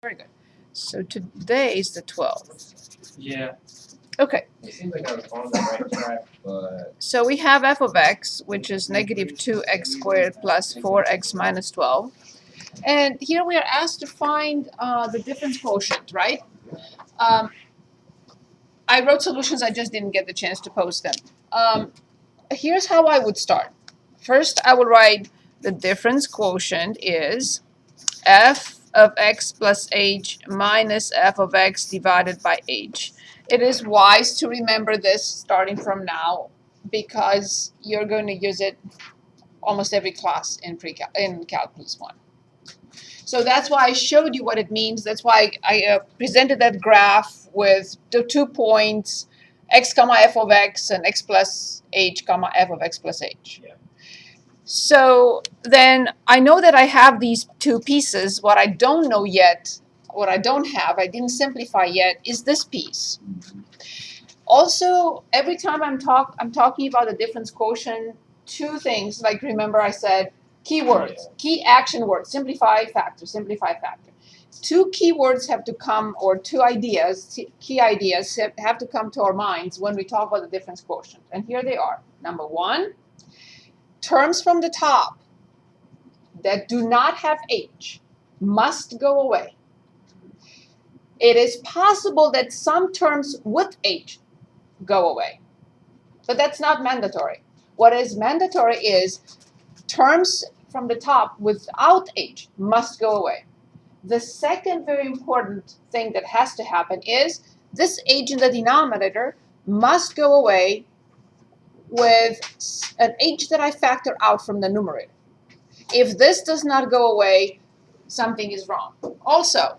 Very good. So today is the 12th. Yeah. Okay. It seems like I was on the right track, but So we have f of x, which is negative 2x squared plus 4x minus 12. And here we are asked to find the difference quotient, right? I wrote solutions, I just didn't get the chance to post them. Here's how I would start. First, I will write the difference quotient is f of x plus h minus f of x divided by h. It is wise to remember this starting from now because you're going to use it almost every class in Calculus 1. So that's why I showed you what it means. That's why I presented that graph with the 2 points, x comma f of x and x plus h comma f of x plus h. Yeah. So then I know that I have these two pieces. What I don't know yet, what I don't have, I didn't simplify yet, is this piece. Also, every time I'm talking about the difference quotient, two things, like remember I said keywords, key action words, simplify, factor, simplify, factor. Two keywords have to come, or two ideas, key ideas have to come to our minds when we talk about the difference quotient. And here they are. Number one, terms from the top that do not have h must go away. It is possible that some terms with h go away, but that's not mandatory. What is mandatory is terms from the top without h must go away. The second very important thing that has to happen is this h in the denominator must go away with an h that I factor out from the numerator. If this does not go away, something is wrong. Also,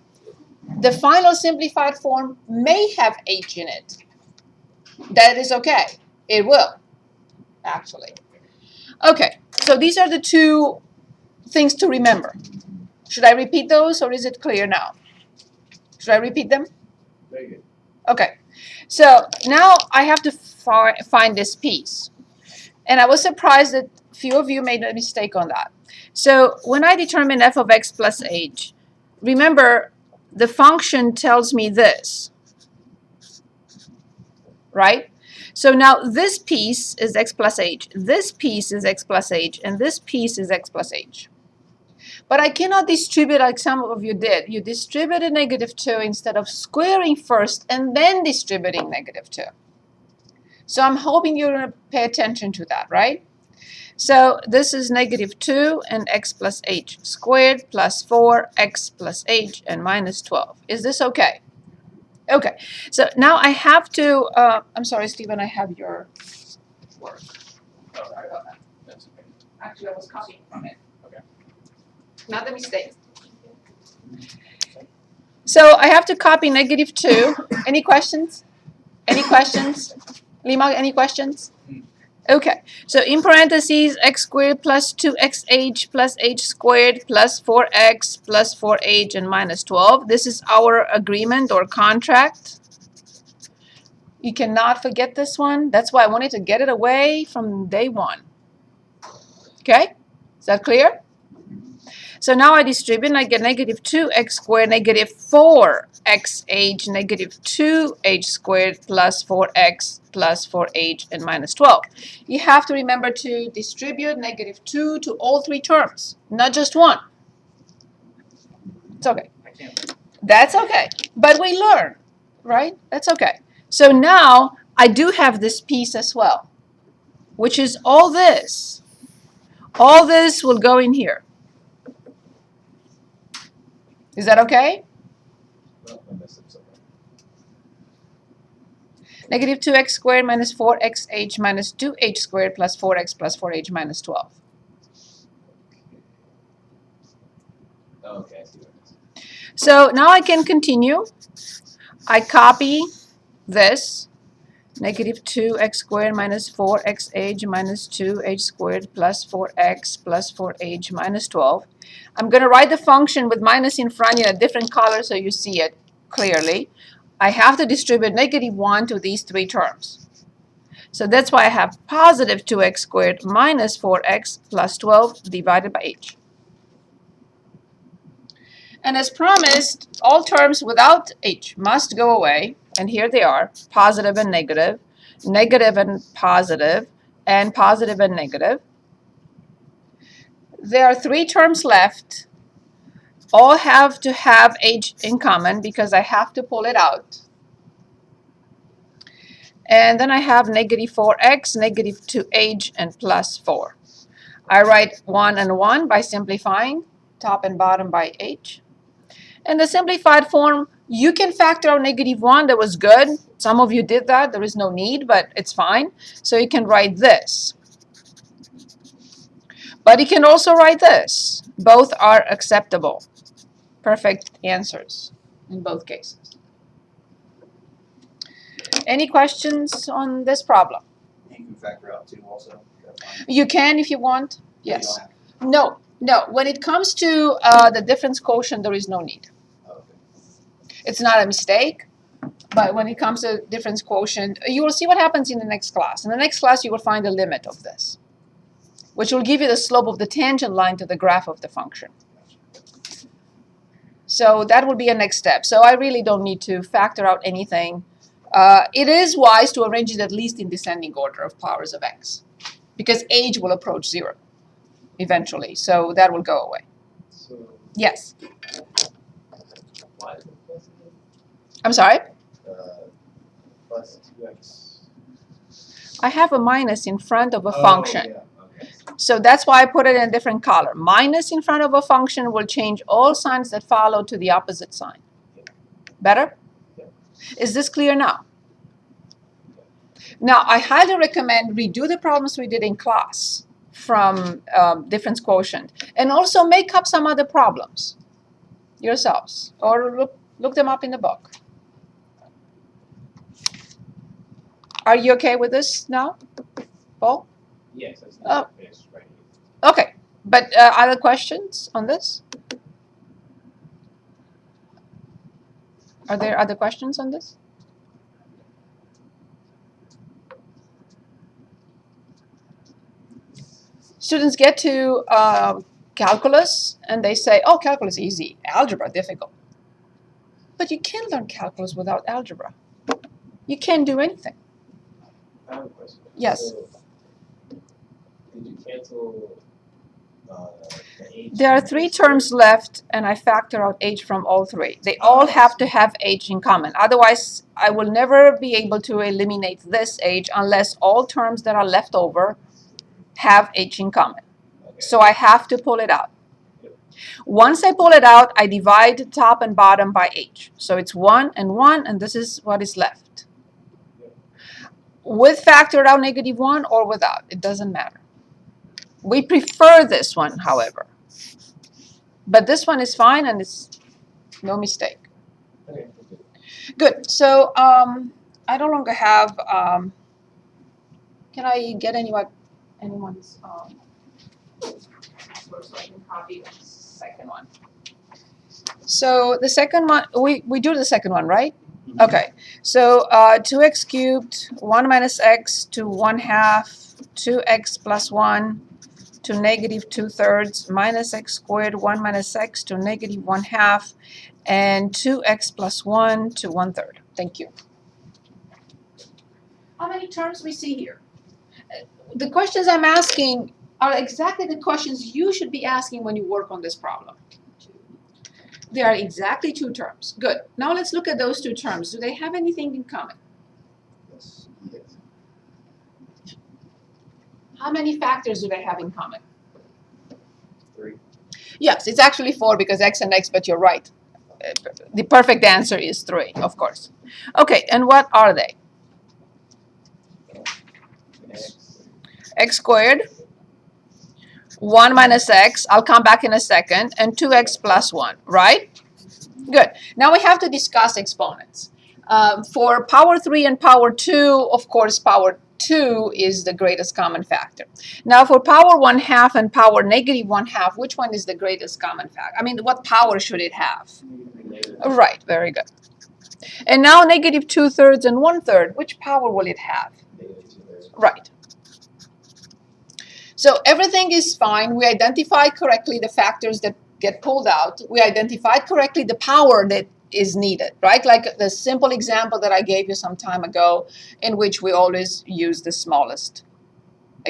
the final simplified form may have h in it. That is okay. It will, actually. Okay, so these are the two things to remember. Should I repeat those, or is it clear now? Should I repeat them? very good. Okay, so now I have to find this piece. And I was surprised that few of you made a mistake on that. So when I determine f of x plus h, remember the function tells me this, right? So now this piece is x plus h, this piece is x plus h, and this piece is x plus h. But I cannot distribute like some of you did. You distributed -2 instead of squaring first and then distributing -2. So I'm hoping you're going to pay attention to that, right? So this is -2 and x plus h squared plus 4x plus h and minus 12. Is this okay? Okay. So now I have to, I'm sorry, Stephen, I have your work. Oh, Sorry about that. that's okay. Actually, I was copying from it. Okay. Not a mistake. So I have to copy -2. Any questions? Any questions? Lima, any questions? Okay, so in parentheses, x squared plus 2xh plus h squared plus 4x plus 4h and minus 12. This is our agreement or contract. You cannot forget this one. That's why I wanted to get it away from day one. Okay, is that clear? So now I distribute and I get -2x squared, -4xh, -2h squared plus 4x plus 4h and minus 12. You have to remember to distribute -2 to all three terms, not just one. It's okay. I can't. That's okay. But we learn, right? That's okay. So now I do have this piece as well, which is all this. All this will go in here. Is that okay? Well, I messed up somewhere. -2x squared minus 4xh minus 2h squared plus 4x plus 4h minus 12. Oh, okay, I see what it is. So now I can continue. I copy this. -2x squared minus 4xh minus 2h squared plus 4x plus 4h minus 12. I'm going to write the function with minus in front in a different color so you see it clearly. I have to distribute -1 to these three terms. So that's why I have positive 2x squared minus 4x plus 12 divided by h. And as promised, all terms without h must go away. And here they are, positive and negative, negative and positive, and positive and negative. There are 3 terms left. All have to have h in common because I have to pull it out. And then I have negative 4x, negative 2h, and plus 4. I write 1 and 1 by simplifying, top and bottom by h. In the simplified form, you can factor out negative 1. That was good. Some of you did that. There is no need, but it's fine. So you can write this. But you can also write this. Both are acceptable. Perfect answers in both cases. Any questions on this problem? You can factor out 2 also. You can if you want. Yes. No. When it comes to the difference quotient, there is no need. It's not a mistake, but when it comes to difference quotient, you will see what happens in the next class. In the next class, you will find the limit of this, which will give you the slope of the tangent line to the graph of the function. So that will be a next step. So I really don't need to factor out anything. It is wise to arrange it at least in descending order of powers of x, because h will approach 0 eventually. So that will go away. So Yes. why is it plus I'm sorry? plus 2x? I have a minus in front of a Oh, function. yeah, okay. So that's why I put it in a different color. Minus in front of a function will change all signs that follow to the opposite sign. Better? Yeah. Is this clear now? Now, I highly recommend redo the problems we did in class from difference quotient, and also make up some other problems yourselves, or look them up in the book. Are you okay with this now, Paul? Yes, that's Oh. not finished right here. Okay, but other questions on this? Are there other questions on this? Students get to calculus and they say, oh, calculus easy, algebra difficult. But you can't learn calculus without algebra. You can't do anything. I have a question. Yes. So, did you cancel the h? There are 3 terms left, and I factor out h from all 3. They all have to have h in common. Otherwise, I will never be able to eliminate this h unless all terms that are left over have h in common. Okay. So I have to pull it out. Yep. Once I pull it out, I divide top and bottom by h. So it's 1 and 1, and this is what is left. Yep. With factored out negative 1 or without, it doesn't matter. We prefer this one, however. But this one is fine, and it's no mistake. Okay. Good. So I no longer have. Can I get anyone's so I can copy the second one. So the second one, we do the second one, right? Okay. So 2x cubed, 1 minus x to 1/2, 2x plus 1 to negative 2/3, minus x squared, 1 minus x to negative 1/2, and 2x plus 1 to 1/3. Thank you. How many terms we see here? The questions I'm asking are exactly the questions you should be asking when you work on this problem. There are exactly 2 terms. Good. Now let's look at those 2 terms. Do they have anything in common? Yes. How many factors do they have in common? 3. Yes, it's actually 4 because x and x, but you're right. The perfect answer is 3, of course. Okay, and what are they? X squared, 1 minus x, I'll come back in a second, and 2x plus 1, right? Good. Now we have to discuss exponents. For power 3 and power 2, of course, power 2 is the greatest common factor. Now for power 1/2 and power negative 1/2, which one is the greatest common factor? I mean, what power should it have? Right, very good. And now negative 2/3 and 1/3, which power will it have? Right. So everything is fine. We identify correctly the factors that get pulled out. We identified correctly the power that is needed, right? Like the simple example that I gave you some time ago, in which we always use the smallest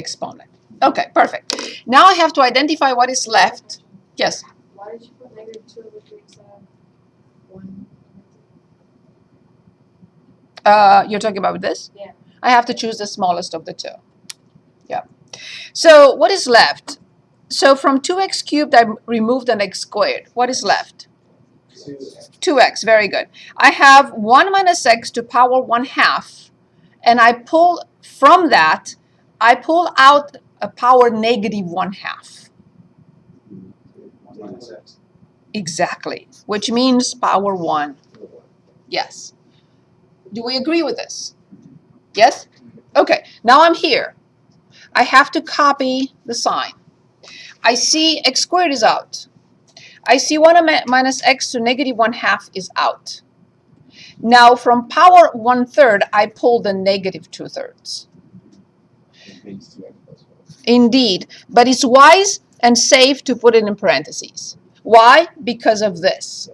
exponent. Okay, perfect. Now I have to identify what is left. Yes? Why did you put -2 which makes 1? You're talking about this? Yeah. I have to choose the smallest of the two. Yeah. So what is left? So from 2x cubed, I removed an x squared. What is left? 2x, very good. I have 1 minus x to power 1/2, and I pull from that, I pull out a power -1/2. 1 minus x. Exactly, which means power 1. Yes. Do we agree with this? Yes? Okay, now I'm here. I have to copy the sign. I see x squared is out. I see 1 minus x to -1/2 is out. Now from power 1/3, I pull the -2/3. Indeed, but it's wise and safe to put it in parentheses. Why? Because of this.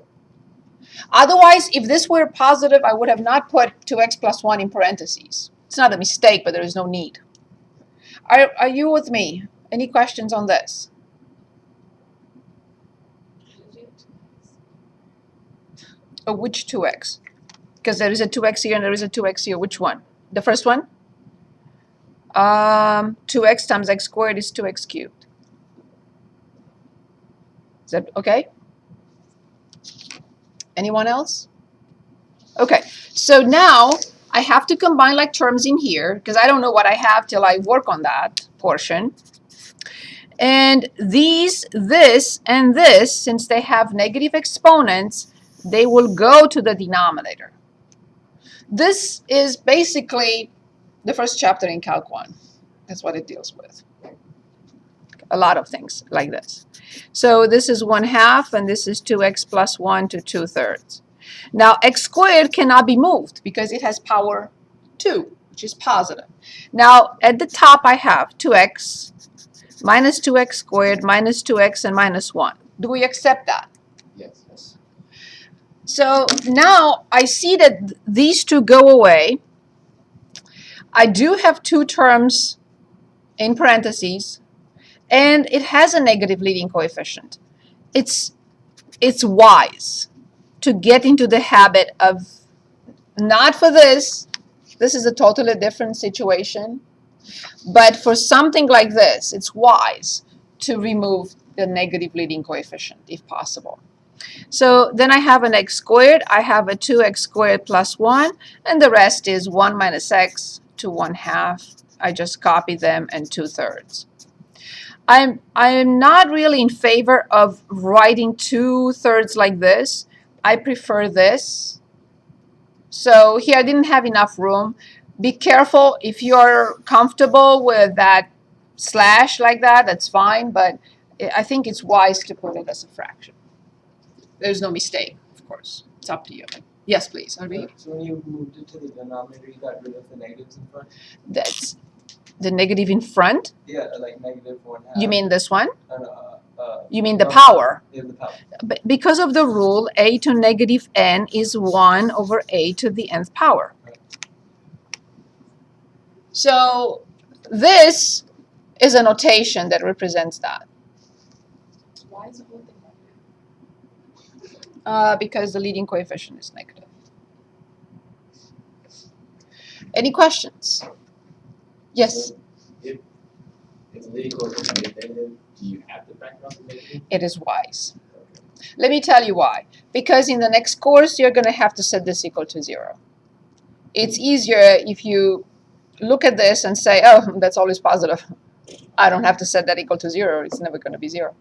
Otherwise, if this were positive, I would have not put 2x plus 1 in parentheses. It's not a mistake, but there is no need. Are you with me? Any questions on this? Oh, which 2x? Because there is a 2x here and there is a 2x here. Which one? The first one? 2x times x squared is 2x cubed. Is that okay? Anyone else? Okay, so now I have to combine like terms in here because I don't know what I have till I work on that portion. And these, this, and this, since they have negative exponents, they will go to the denominator. This is basically the first chapter in Calc 1. That's what it deals with. A lot of things like this. So this is 1/2, and this is 2x plus 1 to 2/3. Now, x squared cannot be moved because it has power 2, which is positive. Now, at the top, I have 2x minus 2x squared minus 2x and minus 1. Do we accept that? Yes. Yes. So now I see that these two go away. I do have two terms in parentheses, and it has a negative leading coefficient. It's wise to get into the habit of, not for this is a totally different situation, but for something like this, it's wise to remove the negative leading coefficient if possible. So then I have an x squared, I have a 2x squared plus 1, and the rest is 1 minus x to 1/2. I just copy them and 2/3. I'm not really in favor of writing 2/3 like this. I prefer this. So here I didn't have enough room. Be careful if you're comfortable with that slash like that, that's fine, but I think it's wise to put it as a fraction. There's no mistake, of course. It's up to you. Yes, please. Arvi? So when you moved it to the denominator, you got rid of the negatives in front? That's the negative in front. Yeah, like -1/2. You mean this one? No, You mean the no, power? Yeah, the power. But because of the rule, a to negative n is 1 over a to the nth power. So this is a notation that represents that. Why is the whole thing negative? Because the leading coefficient is negative. Any questions? Yes, If the leading coefficient is negative, do you have to factor out the negative? it is wise. Let me tell you why. Because in the next course, you're going to have to set this equal to 0. It's easier if you look at this and say, oh, that's always positive. I don't have to set that equal to 0. It's never going to be 0.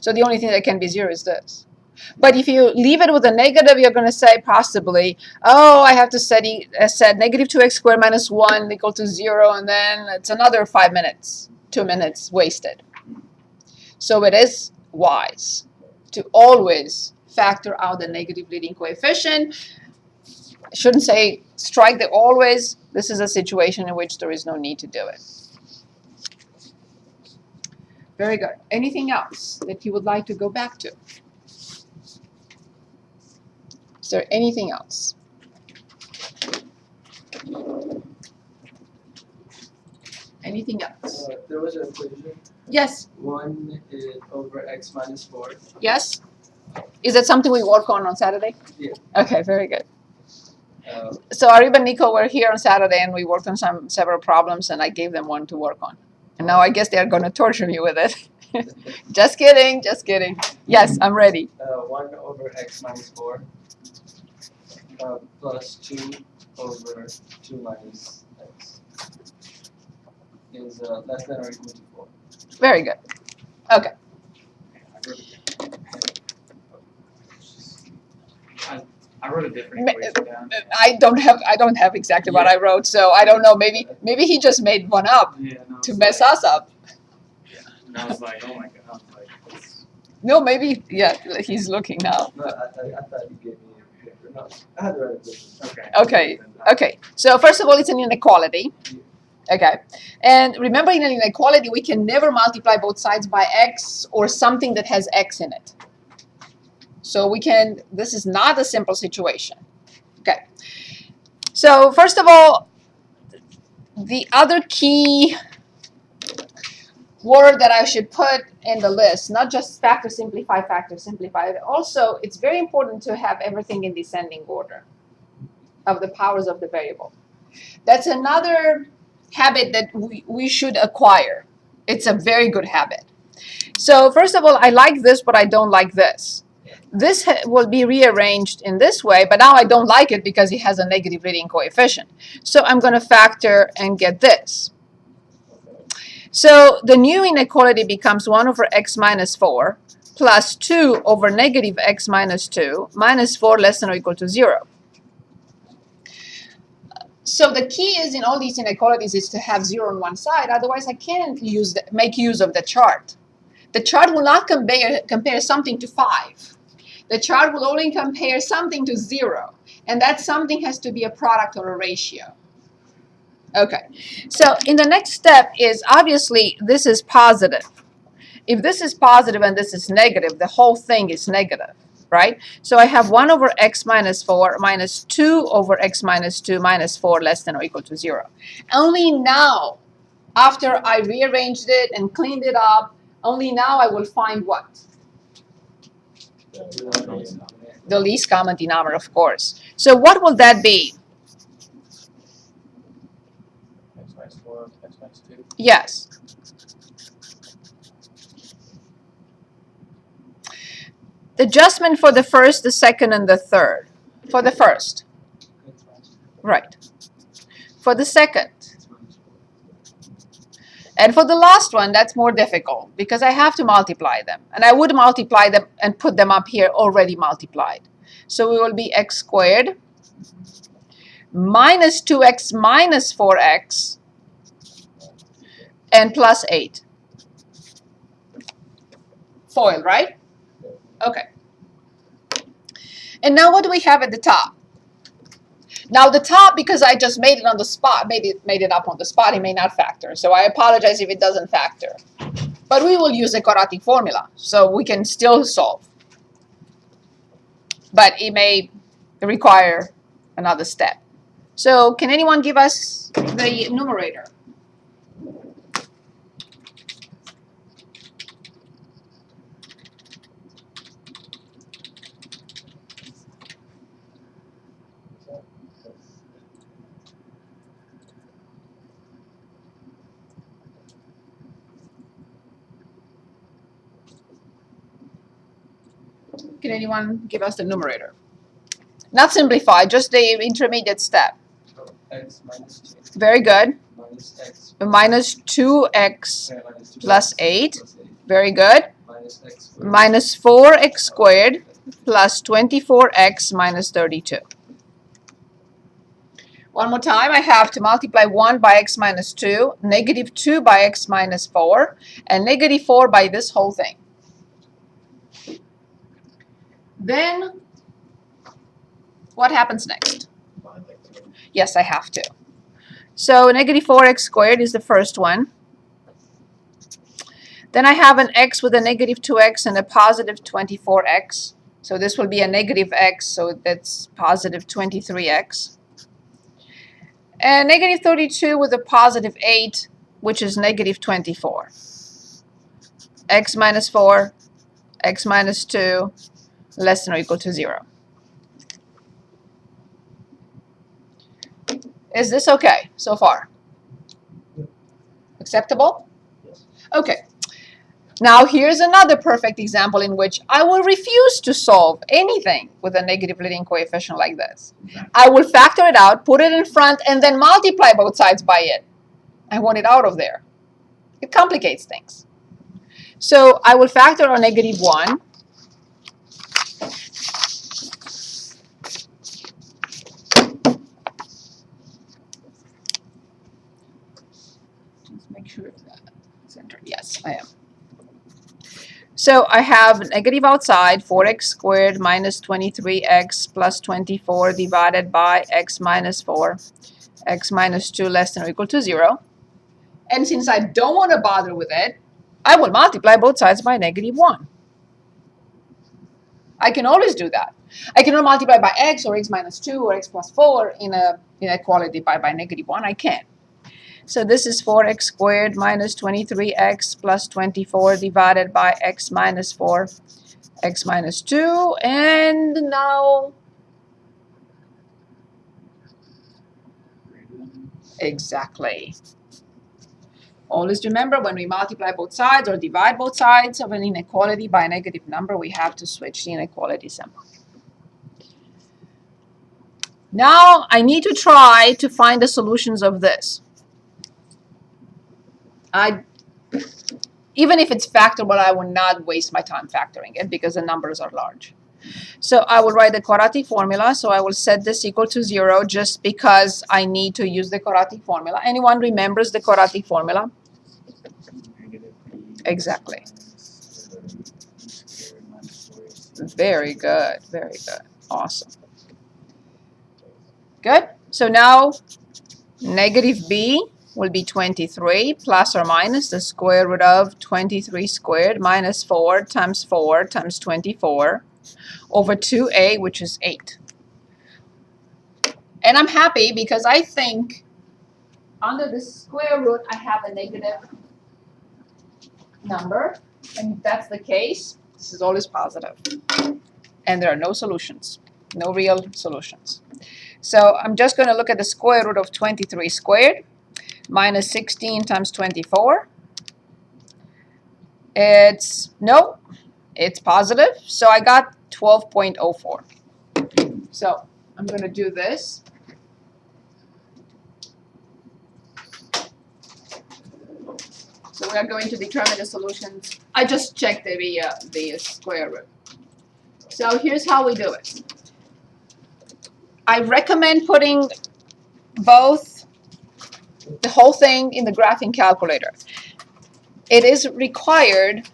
So the only thing that can be 0 is this. But if you leave it with a negative, you're going to say possibly, oh, I have to set negative 2x squared minus 1 equal to 0, and then it's another 5 minutes, 2 minutes wasted. So it is wise to always factor out the negative leading coefficient. I shouldn't say strike the always. This is a situation in which there is no need to do it. Very good. Anything else that you would like to go back to? Is there anything else? Anything else? There was an equation. Yes. 1 is over x minus 4. Yes? Is that something we work on Saturday? Yeah. Okay, very good. Uh, So Arib and Nico were here on Saturday and we worked on several problems and I gave them one to work on. And now I guess they're going to torture me with it. Just kidding, just kidding. Yes, I'm ready. 1 over x minus 4 plus 2 over 2 minus x is less than or equal to 4. Very good. Okay. I wrote a different equation down. I don't have exactly what I wrote, so I don't know. Maybe he just made one up Yeah, no, to it's mess like- us up. Yeah, and I was like, oh my god, I was like, it's, No, maybe he's looking now. No, I thought you gave me a paper. No, I had the right equation. okay. Okay. Okay. So first of all, it's an inequality. Okay. And remember, in an inequality, we can never multiply both sides by x or something that has x in it. So this is not a simple situation. Okay. So first of all, the other key word that I should put in the list, not just factor simplify, but also it's very important to have everything in descending order of the powers of the variable. That's another habit that we should acquire. It's a very good habit. So first of all, I like this, but I don't like this. This will be rearranged in this way, but now I don't like it because it has a negative leading coefficient. So I'm going to factor and get this. So the new inequality becomes 1 over x minus 4 plus 2 over negative x minus 2 minus 4 less than or equal to 0. So the key is in all these inequalities is to have 0 on one side. Otherwise, I can't make use of the chart. The chart will not compare something to 5. The chart will only compare something to 0. And that something has to be a product or a ratio. Okay. So in the next step is obviously this is positive. If this is positive and this is negative, the whole thing is negative, right? So I have 1 over x minus 4 minus 2 over x minus 2 minus 4 less than or equal to 0. Only now, after I rearranged it and cleaned it up, only now I will find what? The least common denominator, of course. So what will that be? X minus 4, x minus 2. Yes. The adjustment for the first, the second, and the third. For the first. Right. For the second. And for the last one, that's more difficult because I have to multiply them. And I would multiply them and put them up here already multiplied. So it will be x squared minus 2x minus 4x and plus 8. Foil, right? Okay. And now what do we have at the top? Now the top, because I just made it on the spot, made it up on the spot, it may not factor. So I apologize if it doesn't factor. But we will use a quadratic formula, so we can still solve. But it may require another step. So can anyone give us the numerator? Can anyone give us the numerator? Not simplify, just the intermediate step. X minus 2. Very good. Minus x. Minus 2x Minus 2 plus 8. plus 8. Very good. Minus x squared. Minus 4x squared plus 24x minus 32. One more time, I have to multiply 1 by x minus 2, negative 2 by x minus 4, and negative 4 by this whole thing. Then, what happens next? Yes, I have to. So negative 4x squared is the first one. Then I have an x with a negative 2x and a positive 24x. So this will be a negative x, so that's positive 23x. And negative 32 with a positive 8, which is negative 24. X minus 4, x minus 2, less than or equal to 0. Is this okay so far? Acceptable? Yes. Okay. Now here's another perfect example in which I will refuse to solve anything with a negative leading coefficient like this. I will factor it out, put it in front, and then multiply both sides by it. I want it out of there. It complicates things. So I will factor a negative 1. Let's make sure it's entered. Yes, I am. So I have negative outside, 4x squared minus 23x plus 24 divided by x minus 4, x minus 2 less than or equal to 0. And since I don't want to bother with it, I will multiply both sides by negative 1. I can always do that. I can multiply by x or x minus 2 or x plus 4 in a inequality by negative 1. I can. So this is 4x squared minus 23x plus 24 divided by x minus 4, x minus 2. And now, exactly. Always remember, when we multiply both sides or divide both sides of an inequality by a negative number, we have to switch the inequality symbol. Now I need to try to find the solutions of this. Even if it's factorable, I will not waste my time factoring it because the numbers are large. So I will write the quadratic formula. So I will set this equal to 0 just because I need to use the quadratic formula. Anyone remembers the quadratic formula? Exactly. Very good. Very good. Awesome. Good. So now negative b will be 23 plus or minus the square root of 23 squared minus 4 times 24 over 2a, which is 8. And I'm happy because I think under the square root I have a negative number. And if that's the case, this is always positive. And there are no solutions, no real solutions. So I'm just going to look at the square root of 23 squared minus 16 times 24. It's positive. So I got 12.04. So I'm going to do this. So we are going to determine the solutions. I just checked the square root. So here's how we do it. I recommend putting the whole thing in the graphing calculator. It is required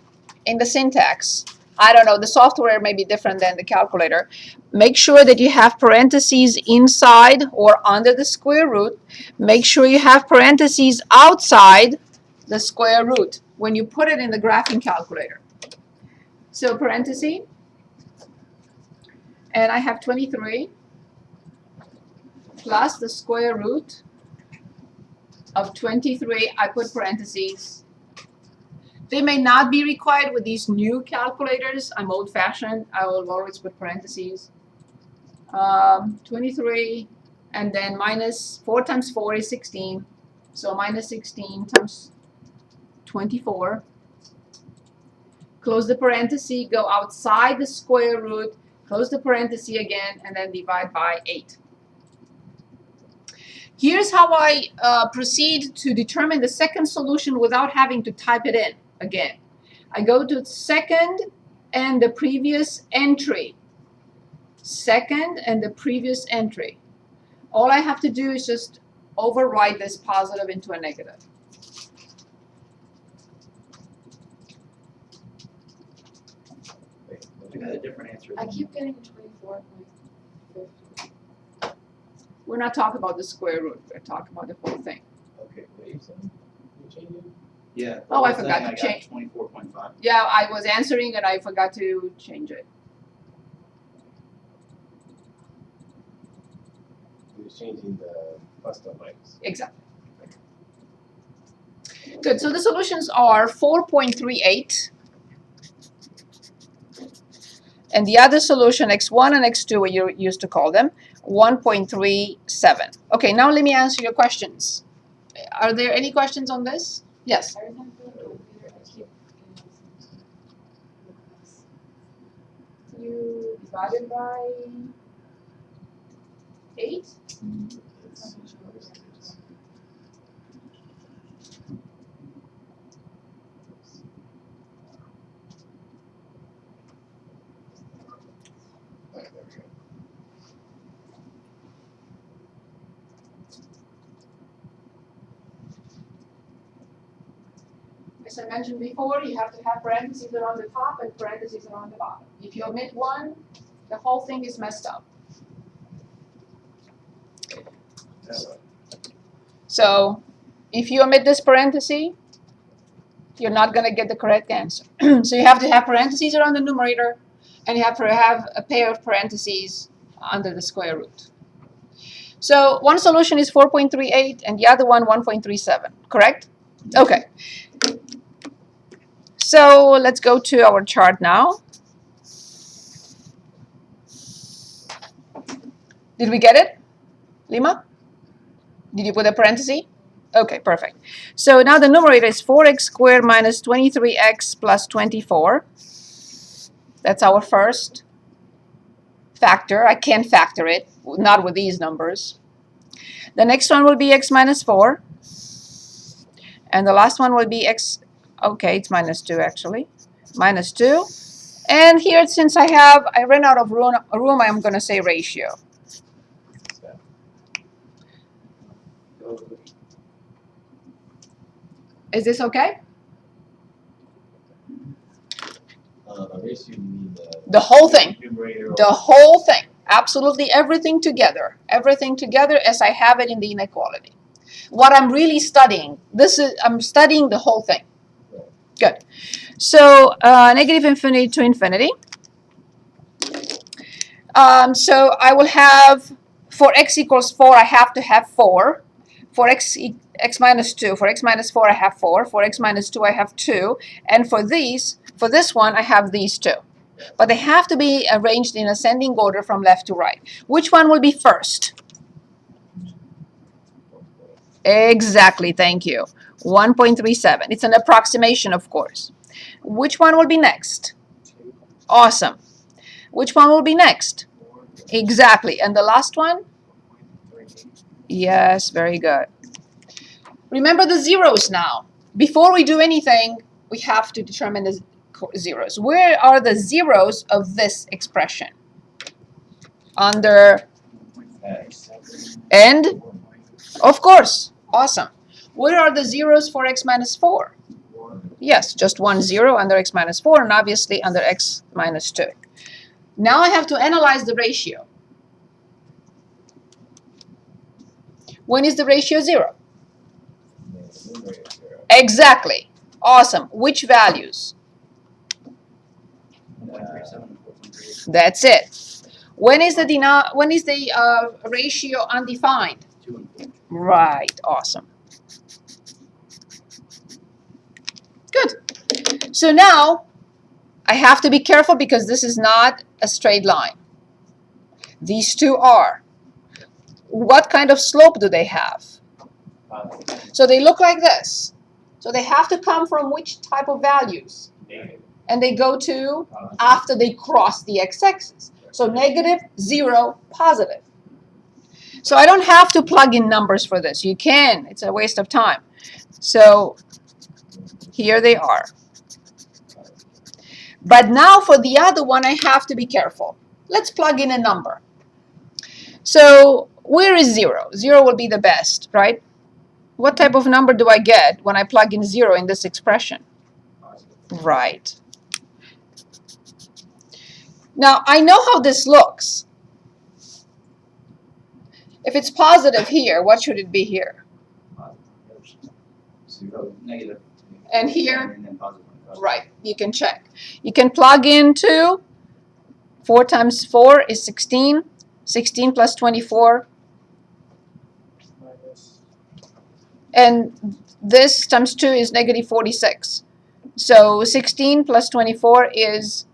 in the syntax. I don't know, the software may be different than the calculator. Make sure that you have parentheses inside or under the square root. Make sure you have parentheses outside the square root when you put it in the graphing calculator. So parenthesis, and I have 23 plus the square root of 23. I put parentheses. They may not be required with these new calculators. I'm old-fashioned. I will always put parentheses. 23, and then minus 4 times 4 is 16. So minus 16 times 24. Close the parenthesis, go outside the square root, close the parenthesis again, and then divide by 8. Here's how I proceed to determine the second solution without having to type it in again. I go to second and the previous entry. Second and the previous entry. All I have to do is just overwrite this positive into a negative. You had a different answer. I keep getting 24.50. We're not talking about the square root. We're talking about the whole thing. Okay, wait, so you change it? Yeah. Oh, I the whole forgot thing, to I change. got 24.5. Yeah, I was answering and I forgot to change it. He was changing the plus to minus. Exactly. Good. So the solutions are 4.38. And the other solution, x1 and x2, what you used to call them, 1.37. Okay, now let me answer your questions. Are there any questions on this? Yes. Every time I feel like I keep you divided by 8? Okay, there we go. As I mentioned before, you have to have parentheses around the top and parentheses around the bottom. If you omit one, the whole thing is messed up. So if you omit this parenthesis, you're not going to get the correct answer. So you have to have parentheses around the numerator, and you have to have a pair of parentheses under the square root. So one solution is 4.38 and the other one 1.37, correct? Okay. So let's go to our chart now. Did we get it, Lima? Did you put a parenthesis? Okay, perfect. So now the numerator is 4x squared minus 23x plus 24. That's our first factor. I can't factor it, not with these numbers. The next one will be x minus 4. And the last one will be x, okay, it's minus 2 actually. Minus 2. And here, since I ran out of room, I'm going to say ratio. Is this okay? The ratio, you mean The whole thing. numerator. The whole thing. Absolutely everything together. Everything together as I have it in the inequality. What I'm really studying, I'm studying the whole thing. Good. So negative infinity to infinity. So I will have, for x equals 4, I have to have 4. For x minus 2, for x minus 4, I have 4. For x minus 2, I have 2. And for this one, I have these two. But they have to be arranged in ascending order from left to right. Which one will be first? Exactly, thank you. 1.37. It's an approximation, of course. Which one will be next? Awesome. Which one will be next? Exactly. And the last one? Yes, very good. Remember the zeros now. Before we do anything, we have to determine the zeros. Where are the zeros of this expression? Under and? Of course. Awesome. Where are the zeros for x minus 4? Yes, just 1 0 under x minus 4 and obviously under x minus 2. Now I have to analyze the ratio. When is the ratio 0? Exactly. Awesome. Which values? That's it. When is the ratio undefined? 2 and 4. Right. Awesome. Good. So now I have to be careful because this is not a straight line. These two are. What kind of slope do they have? So they look like this. So they have to come from which type of values? And they go to after they cross the x-axis. So negative, 0, positive. So I don't have to plug in numbers for this. You can. It's a waste of time. So here they are. But now for the other one, I have to be careful. Let's plug in a number. So where is 0? 0 will be the best, right? What type of number do I get when I plug in 0 in this expression? Right. Now, I know how this looks. If it's positive here, what should it be here? 0, negative. And here, And then positive 25. right, you can check. You can plug into 4 times 4 is 16. 16 plus 24. Minus. And this times 2 is negative 46. So 16 plus 24 is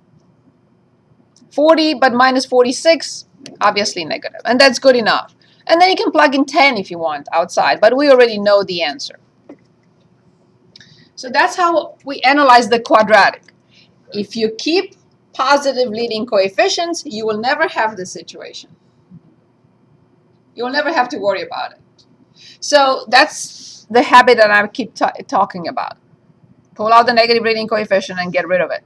40, but minus 46, obviously negative. And that's good enough. And then you can plug in 10 if you want outside, but we already know the answer. So that's how we analyze the quadratic. If you keep positive leading coefficients, you will never have this situation. You will never have to worry about it. So that's the habit that I keep talking about. Pull out the negative leading coefficient and get rid of it.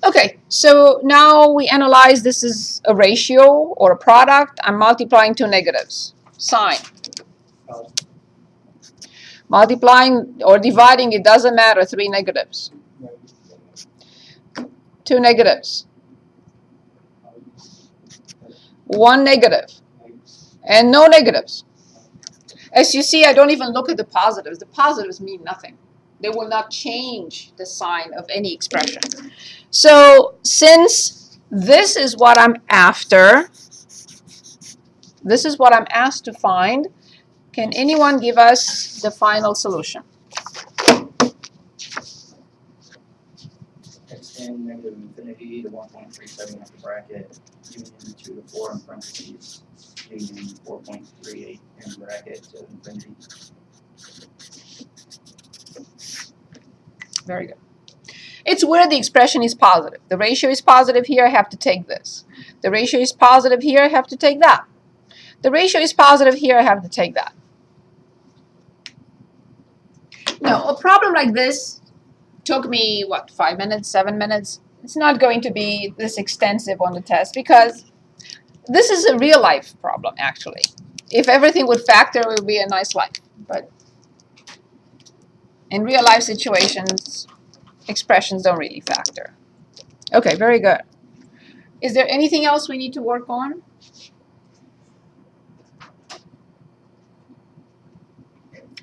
Okay, so now we analyze this is a ratio or a product. I'm multiplying two negatives. Sign. Multiplying or dividing, it doesn't matter, 3 negatives. 2 negatives. 1 negative. And no negatives. As you see, I don't even look at the positives. The positives mean nothing. They will not change the sign of any expression. So since this is what I'm after, this is what I'm asked to find, can anyone give us the final solution? Extend negative infinity to 1.37 at the bracket, union 2 to 4 in parentheses, union 4.38 in bracket to infinity. Very good. It's where the expression is positive. The ratio is positive here, I have to take this. The ratio is positive here, I have to take that. The ratio is positive here, I have to take that. Now, a problem like this took me, what, 5 minutes, 7 minutes? It's not going to be this extensive on the test because this is a real life problem, actually. If everything would factor, it would be a nice life. But in real life situations, expressions don't really factor. Okay, very good. Is there anything else we need to work on?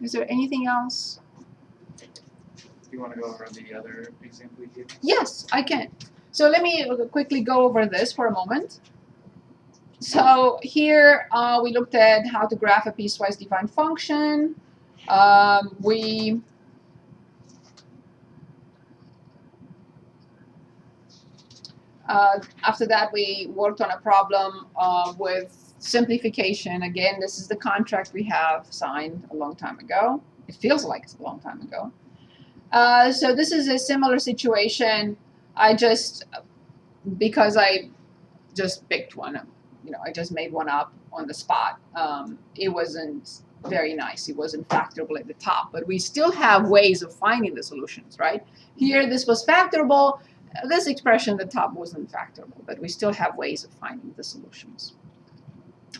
Is there anything else? Do you want to go over the other example we gave? Yes, I can. So let me quickly go over this for a moment. So here we looked at how to graph a piecewise defined function. After that, we worked on a problem with simplification. Again, this is the contract we have signed a long time ago. It feels like it's a long time ago. So this is a similar situation. Because I just picked one, I just made one up on the spot. It wasn't very nice. It wasn't factorable at the top, but we still have ways of finding the solutions, right? Here, this was factorable. This expression at the top wasn't factorable, but we still have ways of finding the solutions.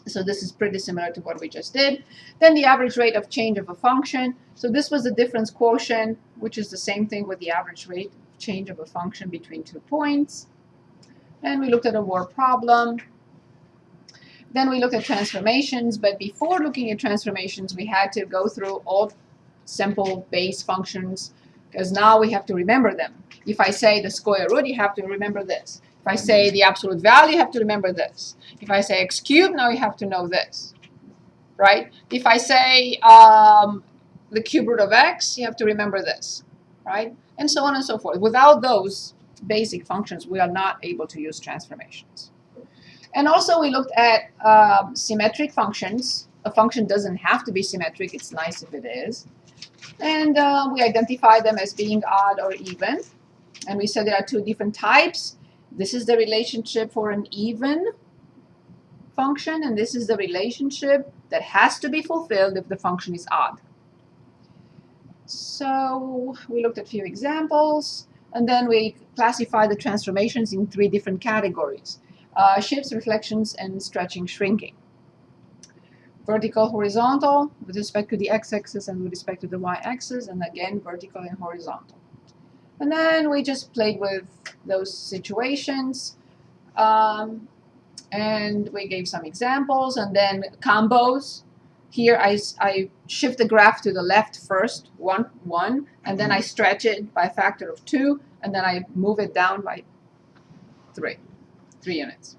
So this is pretty similar to what we just did. Then the average rate of change of a function. So this was the difference quotient, which is the same thing with the average rate of change of a function between 2 points. And we looked at a word problem. Then we looked at transformations, but before looking at transformations, we had to go through all simple base functions, because now we have to remember them. If I say the square root, you have to remember this. If I say the absolute value, you have to remember this. If I say x cubed, now you have to know this, right? If I say the cube root of x, you have to remember this, right? And so on and so forth. Without those basic functions, we are not able to use transformations. And also we looked at symmetric functions. A function doesn't have to be symmetric. It's nice if it is. And we identified them as being odd or even. And we said there are 2 different types. This is the relationship for an even function, and this is the relationship that has to be fulfilled if the function is odd. So we looked at a few examples, and then we classified the transformations in 3 different categories. Shifts, reflections, and stretching, shrinking. Vertical, horizontal, with respect to the x-axis and with respect to the y-axis, and again, vertical and horizontal. And then we just played with those situations, and we gave some examples, and then combos. Here I shift the graph to the left first, 1, 1, and then I stretch it by a factor of 2, and then I move it down by 3 units.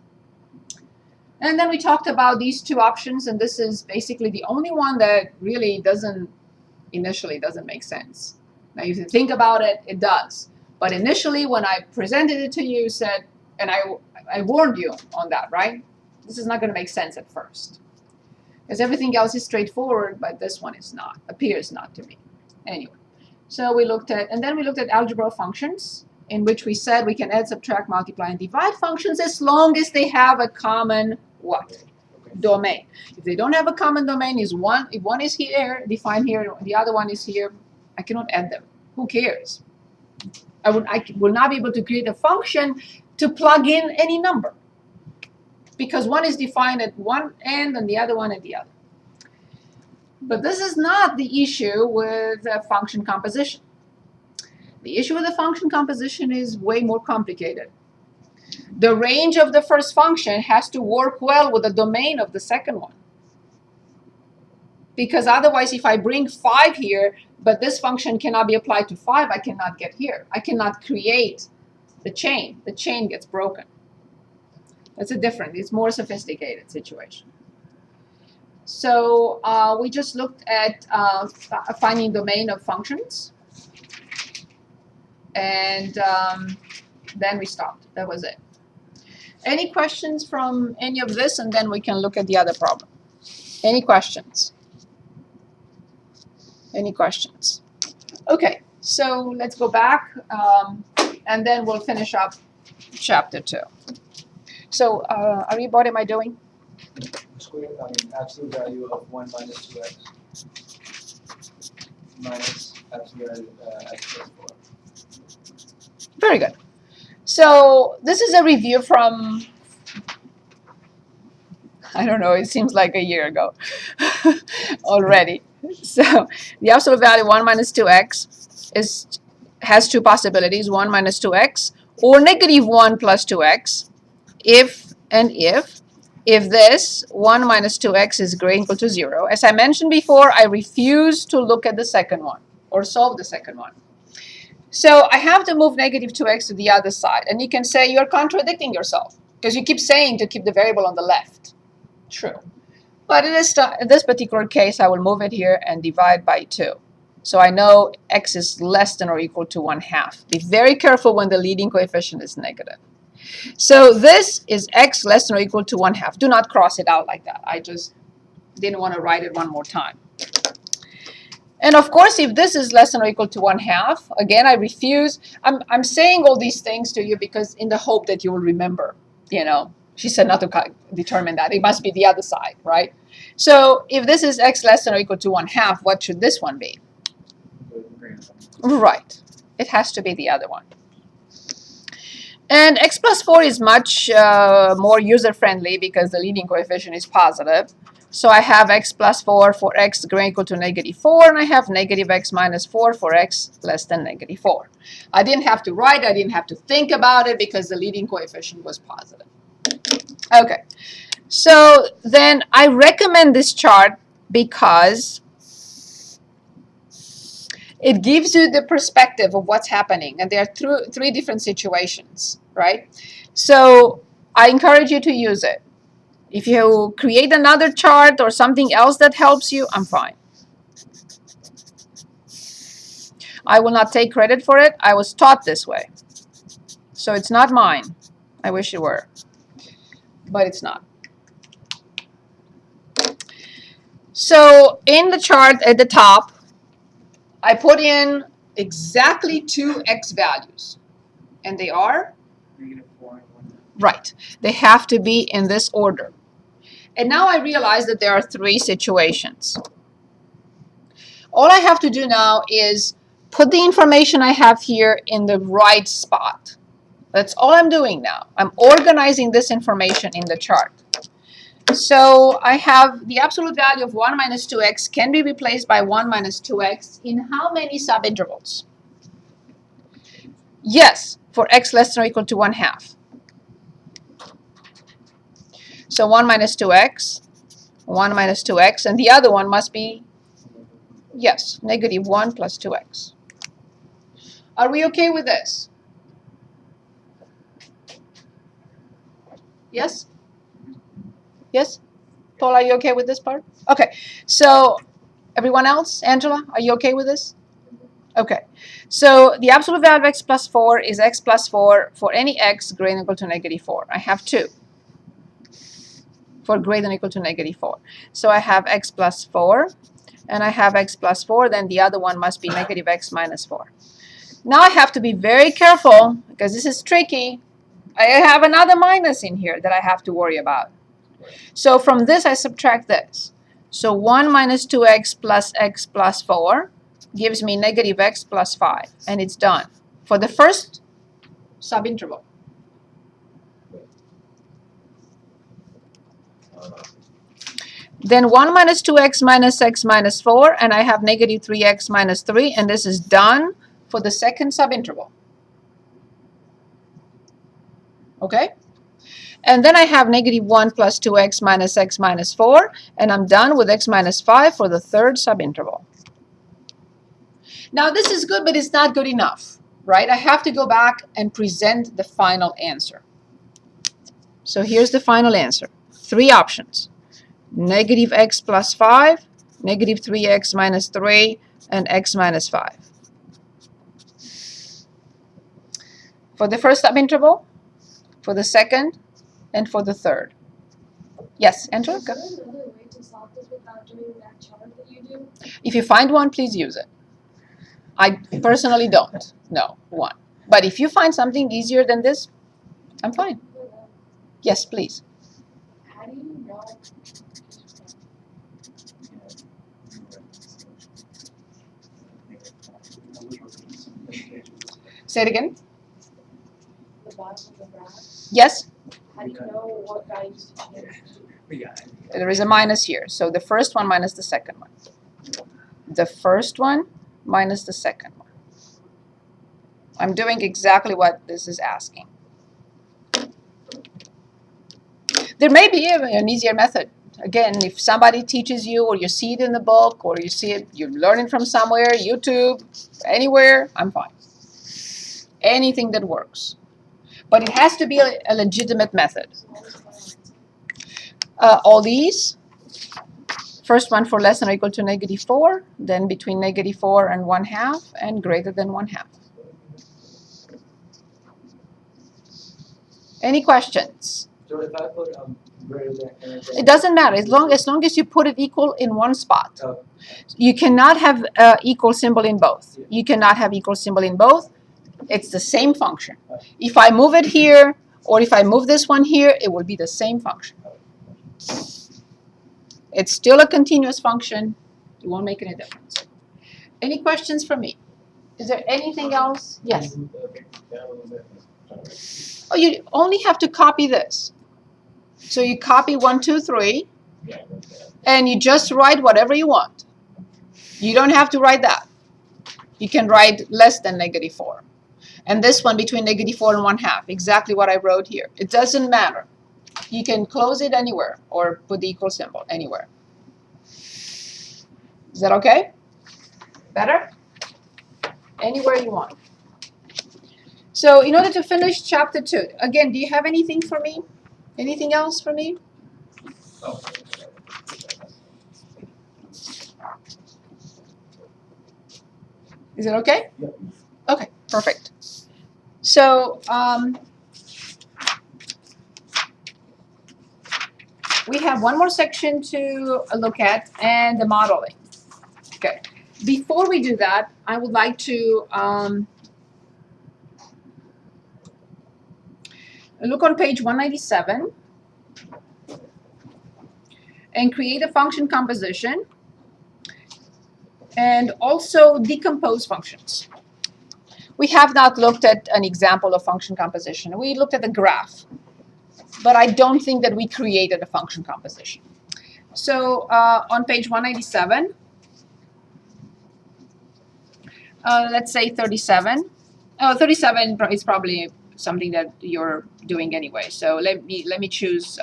And then we talked about these two options, and this is basically the only one that really initially doesn't make sense. Now, if you think about it, it does. But initially, when I presented it to you, said, and I warned you on that, right? This is not going to make sense at first. Because everything else is straightforward, but this one is not, appears not to be. Anyway, so we looked at, and then we looked at algebra functions, in which we said we can add, subtract, multiply, and divide functions as long as they have a common what? Domain. If they don't have a common domain, if one is here, defined here, the other one is here, I cannot add them. Who cares? I will not be able to create a function to plug in any number, because one is defined at one end and the other one at the other. But this is not the issue with function composition. The issue with the function composition is way more complicated. The range of the first function has to work well with the domain of the second one. Because otherwise, if I bring 5 here, but this function cannot be applied to 5, I cannot get here. I cannot create the chain. The chain gets broken. That's a different, it's more sophisticated situation. So we just looked at finding domain of functions. And then we stopped. That was it. Any questions from any of this? And then we can look at the other problem. Any questions? Any questions? Okay, so let's go back, and then we'll finish up chapter 2. So, what am I doing? Absolute value of 1 minus 2x minus absolute value x plus 4. Very good. So this is a review from, I don't know, it seems like a year ago already. So the absolute value 1 minus 2x has two possibilities, 1 minus 2x or negative 1 plus 2x, if this 1 minus 2x is greater or equal to 0. As I mentioned before, I refuse to look at the second one or solve the second one. So I have to move negative 2x to the other side. And you can say you're contradicting yourself because you keep saying to keep the variable on the left. True. But in this particular case, I will move it here and divide by 2. So I know x is less than or equal to 1/2. Be very careful when the leading coefficient is negative. So this is x less than or equal to 1/2. Do not cross it out like that. I just didn't want to write it one more time. And of course, if this is less than or equal to 1/2, again, I refuse. I'm saying all these things to you because in the hope that you will remember, you know, she said not to determine that. It must be the other side, right? So if this is x less than or equal to 1/2, what should this one be? Right. It has to be the other one. And x plus 4 is much more user-friendly because the leading coefficient is positive. So I have x plus 4 for x greater or equal to negative 4, and I have negative x minus 4 for x less than negative 4. I didn't have to write, I didn't have to think about it because the leading coefficient was positive. Okay, so then I recommend this chart because it gives you the perspective of what's happening, and there are three different situations, right? So I encourage you to use it. If you create another chart or something else that helps you, I'm fine. I will not take credit for it. I was taught this way. So it's not mine. I wish it were, but it's not. So in the chart at the top, I put in exactly 2 x values, and they are? Negative 4 and 1. Right. They have to be in this order. And now I realize that there are 3 situations. All I have to do now is put the information I have here in the right spot. That's all I'm doing now. I'm organizing this information in the chart. So I have the absolute value of 1 minus 2x can be replaced by 1 minus 2x in how many subintervals? Yes, for x less than or equal to 1/2. So 1 minus 2x 1 minus 2x, and the other one must be, yes, negative 1 plus 2x. Are we okay with this? Yes? Yes? Paul, are you okay with this part? Okay, so everyone else, Angela, are you okay with this? Okay, so the absolute value of x plus 4 is x plus 4 for any x greater than or equal to negative 4. I have 2 for greater than or equal to negative 4. So I have x plus 4, and I have x plus 4, then the other one must be negative x minus 4. Now I have to be very careful because this is tricky. I have another minus in here that I have to worry about. So from this I subtract this. So 1 minus 2x plus x plus 4 gives me negative x plus 5, and it's done for the first subinterval. Then 1 minus 2x minus x minus 4, and I have negative 3x minus 3, and this is done for the second subinterval. Okay? And then I have negative 1 plus 2x minus x minus 4, and I'm done with x minus 5 for the third subinterval. Now this is good, but it's not good enough, right? I have to go back and present the final answer. So here's the final answer. 3 options. Negative x plus 5, negative 3x minus 3, and x minus 5. For the first subinterval, for the second, and for the third. Yes, Angela? Is there another way to solve this without doing that chart that you do? If you find one, please use it. I personally don't know one. But if you find something easier than this, I'm fine. Yes, please. How do you know? Say it again. The bottom of the graph? Yes, How do you know what values to change? there is a minus here. So the first one minus the second one. The first one minus the second one. I'm doing exactly what this is asking. There may be an easier method. Again, if somebody teaches you, or you see it in the book, or you see it, you learn it from somewhere, YouTube, anywhere, I'm fine. Anything that works. But it has to be a legitimate method. All these. First one for less than or equal to negative 4, then between negative 4 and 1/2, and greater than 1/2. Any questions? So if I put greater than It doesn't matter as long as you put it equal in one spot. Oh. You cannot have equal symbol in both. You cannot have equal symbol in both. It's the same function. If I move it here, or if I move this one here, it will be the same function. It's still a continuous function. It won't make any difference. Any questions from me? Is there anything else? Yes. Oh, you only have to copy this. So you copy 1, 2, 3, and you just write whatever you want. You don't have to write that. You can write less than negative 4. And this one between negative 4 and 1/2, exactly what I wrote here. It doesn't matter. You can close it anywhere or put the equal symbol anywhere. Is that okay? Better? Anywhere you want. So in order to finish chapter 2, again, do you have anything for me? Anything else for me? Is it okay? Yep. Okay, perfect. So we have one more section to look at, and the modeling. Okay. Before we do that, I would like to look on page 197 and create a function composition and also decompose functions. We have not looked at an example of function composition. We looked at the graph, but I don't think that we created a function composition. So on page 197, let's say 37. Oh, 37 is probably something that you're doing anyway. So let me choose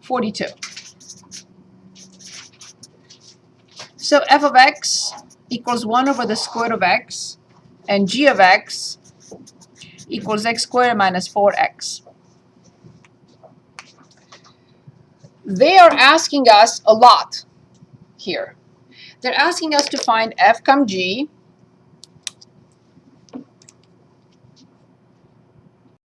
42. So f of x equals 1 over the square root of x, and g of x equals x squared minus 4x. They are asking us a lot here. They're asking us to find f, g,